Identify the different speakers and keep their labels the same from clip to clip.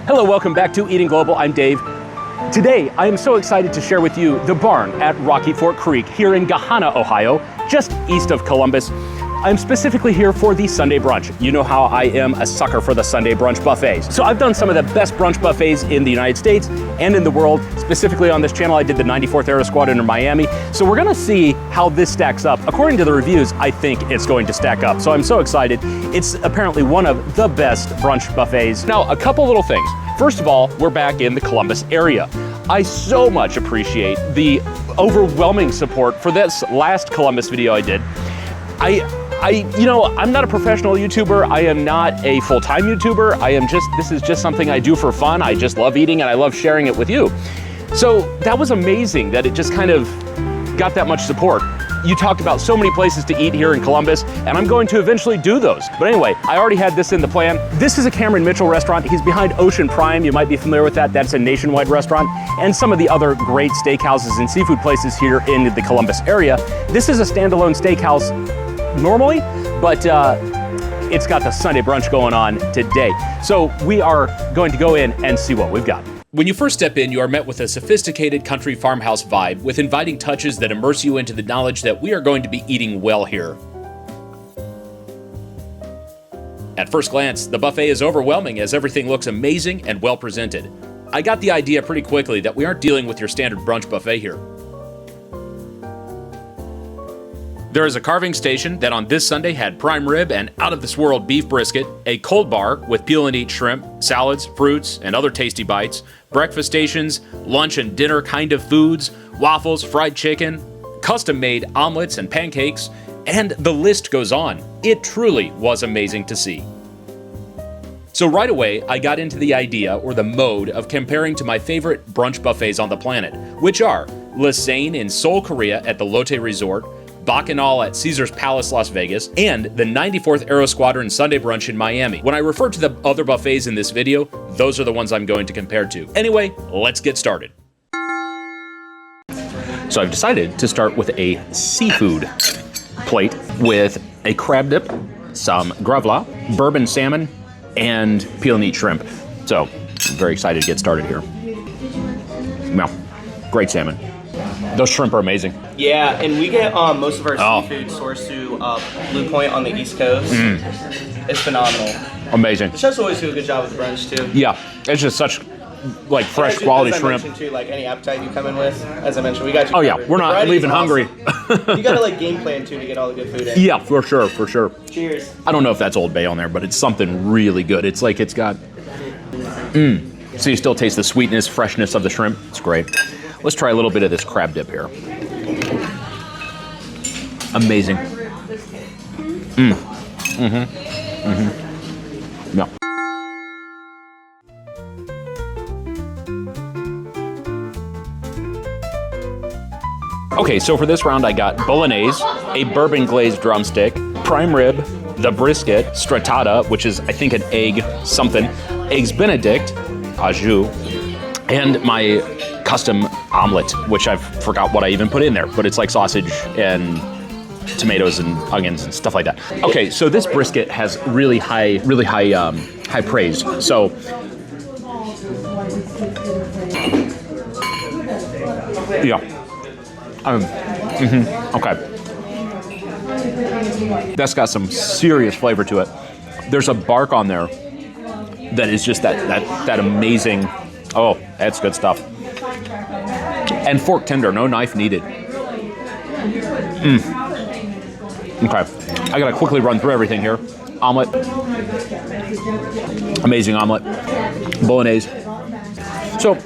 Speaker 1: Hello, welcome back to Eating Global. I'm Dave. Today, I am so excited to share with you the barn at Rocky Fork Creek here in Gahanna, Ohio, just east of Columbus. I'm specifically here for the Sunday brunch. You know how I am a sucker for the Sunday Brunch Buffets. So I've done some of the best brunch buffets in the United States and in the world. Specifically on this channel, I did the 94th Aero Squadron in Miami. So we're gonna see how this stacks up. According to the reviews, I think it's going to stack up. So I'm so excited. It's apparently one of the best brunch buffets. Now, a couple little things. First of all, we're back in the Columbus area. I so much appreciate the overwhelming support for this last Columbus video I did. I'm not a professional YouTuber. I am not a full-time YouTuber. This is just something I do for fun. I just love eating and I love sharing it with you. So that was amazing that it just kind of got that much support. You talked about so many places to eat here in Columbus, and I'm going to eventually do those. But anyway, I already had this in the plan. This is a Cameron Mitchell restaurant. He's behind Ocean Prime. You might be familiar with that. That's a nationwide restaurant, and some of the other great steakhouses and seafood places here in the Columbus area. This is a standalone steakhouse normally, but it's got the Sunday brunch going on today. So we are going to go in and see what we've got. When you first step in, you are met with a sophisticated country farmhouse vibe with inviting touches that immerse you into the knowledge that we are going to be eating well here. At first glance, the buffet is overwhelming as everything looks amazing and well presented. I got the idea pretty quickly that we aren't dealing with your standard brunch buffet here. There is a carving station that on this Sunday had prime rib and out-of-this-world beef brisket, a cold bar with peel-and-eat shrimp, salads, fruits, and other tasty bites, breakfast stations, lunch and dinner kind of foods, waffles, fried chicken, custom-made omelets and pancakes, and the list goes on. It truly was amazing to see. So right away, I got into the idea or the mode of comparing to my favorite brunch buffets on the planet, which are Le Seine in Seoul, Korea at the Lotte Resort, Bacchanal at Caesars Palace, Las Vegas, and the 94th Aero Squadron Sunday Brunch in Miami. When I refer to the other buffets in this video, those are the ones I'm going to compare to. Anyway, let's get started. So I've decided to start with a seafood plate with a crab dip, some gravla, bourbon salmon, and peel-and-eat shrimp. So I'm very excited to get started here. Wow, great salmon. Those shrimp are amazing.
Speaker 2: Yeah, and we get most of our seafood sourced through Blue Point on the East Coast. It's phenomenal.
Speaker 1: Amazing.
Speaker 2: The chefs always do a good job with the brunch too.
Speaker 1: Yeah, it's just such like fresh quality shrimp.
Speaker 2: Too, like any appetite you come in with, as I mentioned, we got you.
Speaker 1: Oh yeah, we're not leaving hungry.
Speaker 2: You got to like game plan too to get all the good food in.
Speaker 1: Yeah, for sure, for sure.
Speaker 2: Cheers.
Speaker 1: I don't know if that's Old Bay on there, but it's something really good. It's like it's got. So you still taste the sweetness, freshness of the shrimp. It's great. Let's try a little bit of this crab dip here. Amazing. Yeah. Okay, so for this round I got bolognese, a bourbon glazed drumstick, prime rib, the brisket, stratata, which is I think an egg something, eggs Benedict, au jus, and my custom omelet, which I forgot what I even put in there, but it's like sausage and tomatoes and onions and stuff like that. Okay, so this brisket has really high praise. So, yeah. Okay. That's got some serious flavor to it. There's a bark on there that is just that amazing. Oh, that's good stuff. And fork tender, no knife needed. Okay, I gotta quickly run through everything here. Omelet, amazing omelet, bolognese. So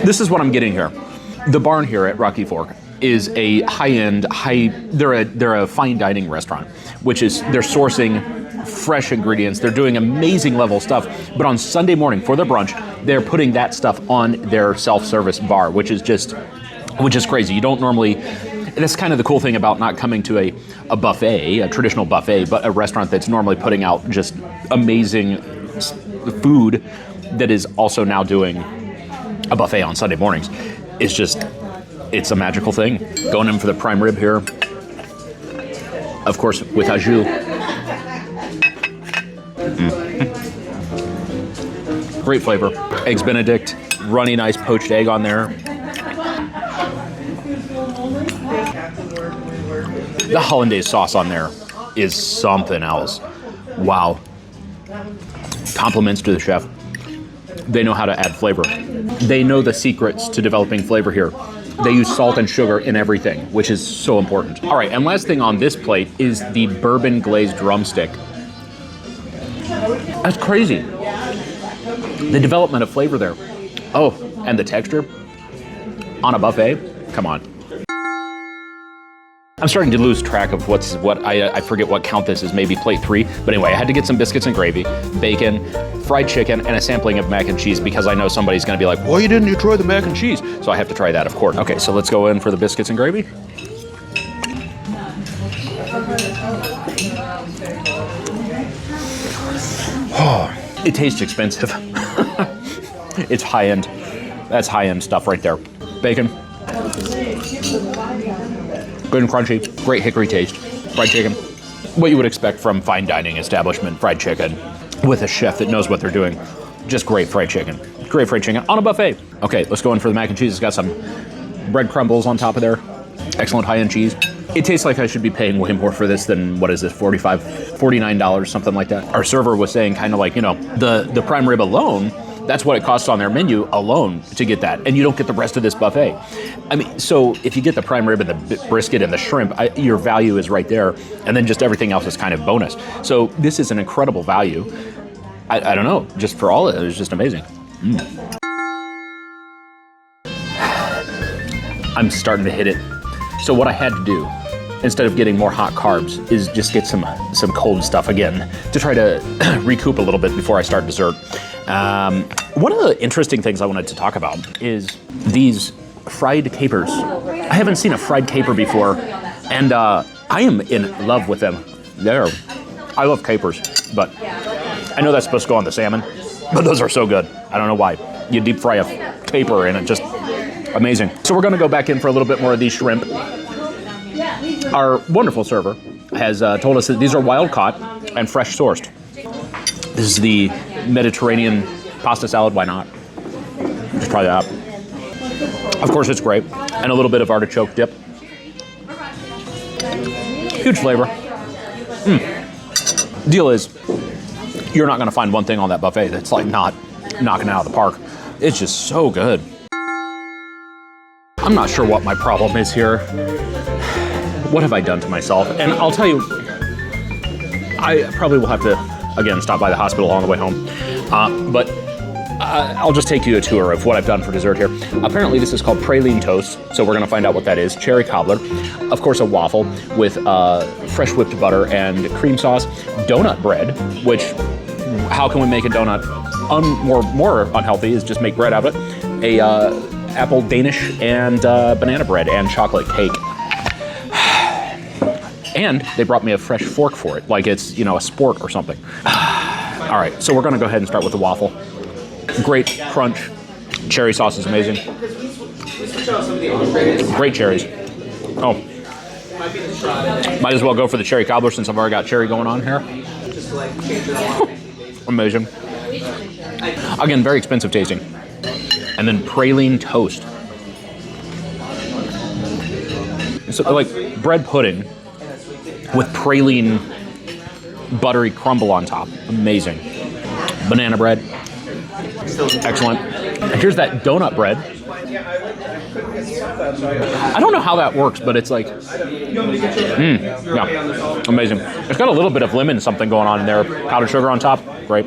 Speaker 1: this is what I'm getting here. The barn here at Rocky Fork is a high-end, they're a fine dining restaurant, which is they're sourcing fresh ingredients. They're doing amazing level stuff. But on Sunday morning for their brunch, they're putting that stuff on their self-service bar, which is crazy. You don't normally, that's kind of the cool thing about not coming to a buffet, a traditional buffet, but a restaurant that's normally putting out just amazing food that is also now doing a buffet on Sunday mornings. It's a magical thing. Going in for the prime rib here. Of course, with au jus. Great flavor. Eggs Benedict, runny nice poached egg on there. The hollandaise sauce on there is something else. Wow. Compliments to the chef. They know how to add flavor. They know the secrets to developing flavor here. They use salt and sugar in everything, which is so important. All right, and last thing on this plate is the bourbon glazed drumstick. That's crazy. The development of flavor there. Oh, and the texture on a buffet. Come on. I'm starting to lose track of I forget what count this is, maybe plate 3. But anyway, I had to get some biscuits and gravy, bacon, fried chicken, and a sampling of mac and cheese because I know somebody's gonna be like, why didn't you try the mac and cheese? So I have to try that, of course. Okay, so let's go in for the biscuits and gravy. Oh, it tastes expensive. It's high end. That's high end stuff right there. Bacon. Good and crunchy, great hickory taste. Fried chicken. What you would expect from fine dining establishment fried chicken with a chef that knows what they're doing. Just great fried chicken. Great fried chicken on a buffet. Okay, let's go in for the mac and cheese. It's got some bread crumbles on top of there. Excellent high-end cheese. It tastes like I should be paying way more for this than, what is this, $45, $49, something like that. Our server was saying kind of like, the prime rib alone, that's what it costs on their menu alone to get that. And you don't get the rest of this buffet. I mean, so if you get the prime rib and the brisket and the shrimp, your value is right there. And then just everything else is kind of bonus. So this is an incredible value. I don't know, just for all of it, it's just amazing. I'm starting to hit it. So what I had to do, instead of getting more hot carbs, is just get some cold stuff again to try to recoup a little bit before I start dessert. One of the interesting things I wanted to talk about is these fried capers. I haven't seen a fried caper before, and I am in love with them. I love capers, but I know that's supposed to go on the salmon, but those are so good. I don't know why. You deep fry a caper and it just amazing. So we're gonna go back in for a little bit more of these shrimp. Our wonderful server has told us that these are wild caught and fresh sourced. This is the Mediterranean pasta salad, why not? Just try that. Of course it's great. And a little bit of artichoke dip. Huge flavor. Deal is, you're not gonna find one thing on that buffet that's like not knocking it out of the park. It's just so good. I'm not sure what my problem is here. What have I done to myself? And I'll tell you, I probably will have to, again, stop by the hospital on the way home. But I'll just take you a tour of what I've done for dessert here. Apparently this is called praline toast, so we're gonna find out what that is. Cherry cobbler, of course a waffle with fresh whipped butter and cream sauce. Donut bread, which, how can we make a donut more unhealthy is just make bread out of it. A apple Danish and banana bread and chocolate cake. And they brought me a fresh fork for it, like it's, a sport or something. All right, so we're gonna go ahead and start with the waffle. Great crunch. Cherry sauce is amazing. Great cherries. Oh, might as well go for the cherry cobbler since I've already got cherry going on here. Amazing. Again, very expensive tasting. And then praline toast. So like bread pudding with praline buttery crumble on top. Amazing. Banana bread. Excellent. And here's that donut bread. I don't know how that works, but it's like, yeah, amazing. It's got a little bit of lemon something going on in there. Powdered sugar on top. Great.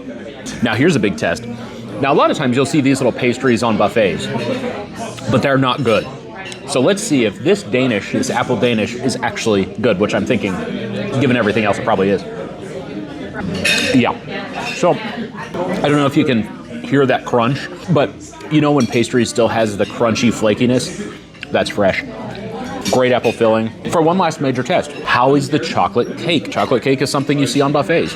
Speaker 1: Now here's a big test. Now a lot of times you'll see these little pastries on buffets, but they're not good. So let's see if this apple Danish is actually good, which I'm thinking, given everything else, it probably is. Yeah. So I don't know if you can hear that crunch, but when pastry still has the crunchy flakiness, that's fresh. Great apple filling. For one last major test, how is the chocolate cake? Chocolate cake is something you see on buffets.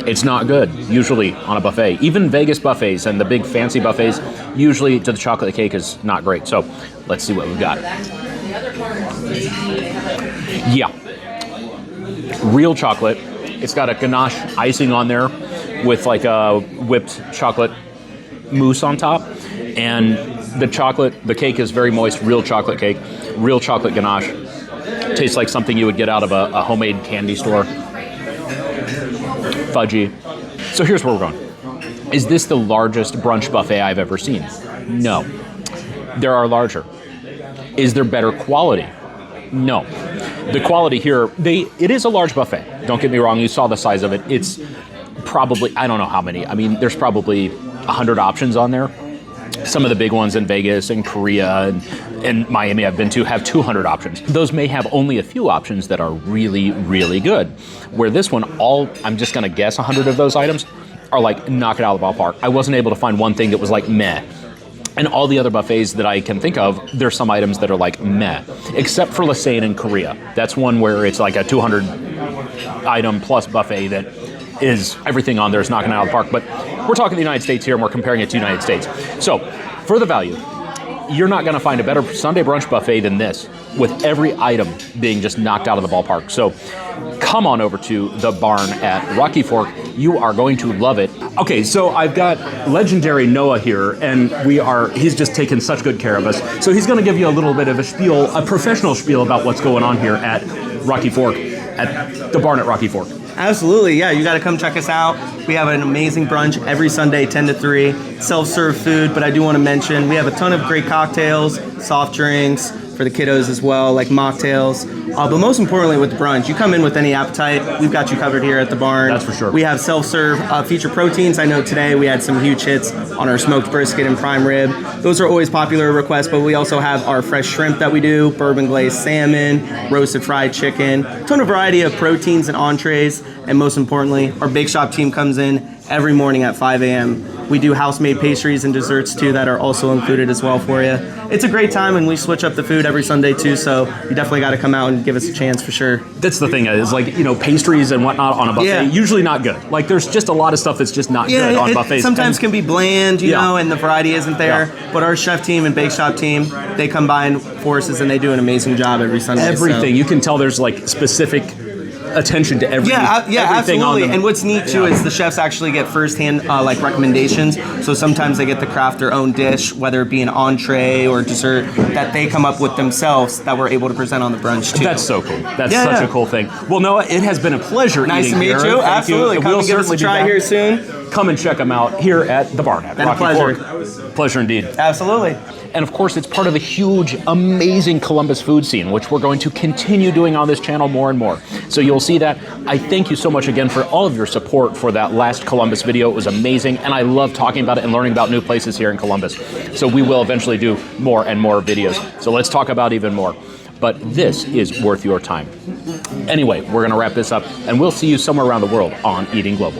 Speaker 1: It's not good, usually, on a buffet. Even Vegas buffets and the big fancy buffets, usually the chocolate cake is not great. So let's see what we've got. Yeah. Real chocolate. It's got a ganache icing on there with like a whipped chocolate mousse on top, and the cake is very moist, real chocolate cake, real chocolate ganache. Tastes like something you would get out of a homemade candy store. Fudgy. So here's where we're going. Is this the largest brunch buffet I've ever seen? No. There are larger. Is there better quality? No. The quality here, it is a large buffet. Don't get me wrong, you saw the size of it. It's probably, I don't know how many. I mean, there's probably 100 options on there. Some of the big ones in Vegas and Korea and Miami I've been to have 200 options. Those may have only a few options that are really, really good. Where this one, I'm just gonna guess 100 of those items are like knock it out of the ballpark. I wasn't able to find one thing that was like meh. And all the other buffets that I can think of, there's some items that are like meh. Except for Lasagne in Korea. That's one where it's like a 200 item plus buffet that is everything on there is knocking it out of the park. But we're talking the United States here and we're comparing it to the United States. So for the value, you're not gonna find a better Sunday brunch buffet than this, with every item being just knocked out of the ballpark. So come on over to the barn at Rocky Fork. You are going to love it. Okay, so I've got legendary Noah here, and he's just taken such good care of us. So he's gonna give you a little bit of a spiel, a professional spiel about what's going on here at Rocky Fork, at the barn at Rocky Fork.
Speaker 2: Absolutely, yeah. You got to come check us out. We have an amazing brunch every Sunday, 10 to 3. Self-serve food, but I do want to mention we have a ton of great cocktails, soft drinks for the kiddos as well, like mocktails. But most importantly, with the brunch, you come in with any appetite, we've got you covered here at the barn.
Speaker 1: That's for sure.
Speaker 2: We have self-serve feature proteins. I know today we had some huge hits on our smoked brisket and prime rib. Those are always popular requests, but we also have our fresh shrimp that we do, bourbon glazed salmon, roasted fried chicken, a ton of variety of proteins and entrees. And most importantly, our bake shop team comes in every morning at 5 a.m. We do house-made pastries and desserts too that are also included as well for you. It's a great time, and we switch up the food every Sunday too, so you definitely got to come out and give us a chance for sure.
Speaker 1: That's the thing, is like, pastries and whatnot on a buffet, usually not good. Like, there's just a lot of stuff that's just not good on buffets.
Speaker 2: Sometimes can be bland, you know, and the variety isn't there. Yeah. But our chef team and bake shop team, they combine forces and they do an amazing job every Sunday.
Speaker 1: Everything. You can tell there's like specific attention to everything.
Speaker 2: Absolutely. And what's neat too is the chefs actually get firsthand like recommendations. So sometimes they get to craft their own dish, whether it be an entree or dessert that they come up with themselves that we're able to present on the brunch too.
Speaker 1: That's so cool. That's such a cool thing. Well, Noah, it has been a pleasure.
Speaker 2: Nice to meet you. Absolutely. Come and give us a try here soon.
Speaker 1: Come and check them out here at the barn at Rocky Fork. Pleasure indeed.
Speaker 2: Absolutely.
Speaker 1: And of course, it's part of the huge, amazing Columbus food scene, which we're going to continue doing on this channel more and more. So you'll see that. I thank you so much again for all of your support for that last Columbus video. It was amazing, and I love talking about it and learning about new places here in Columbus. So we will eventually do more and more videos. So let's talk about even more. But this is worth your time. Anyway, we're going to wrap this up, and we'll see you somewhere around the world on Eating Global.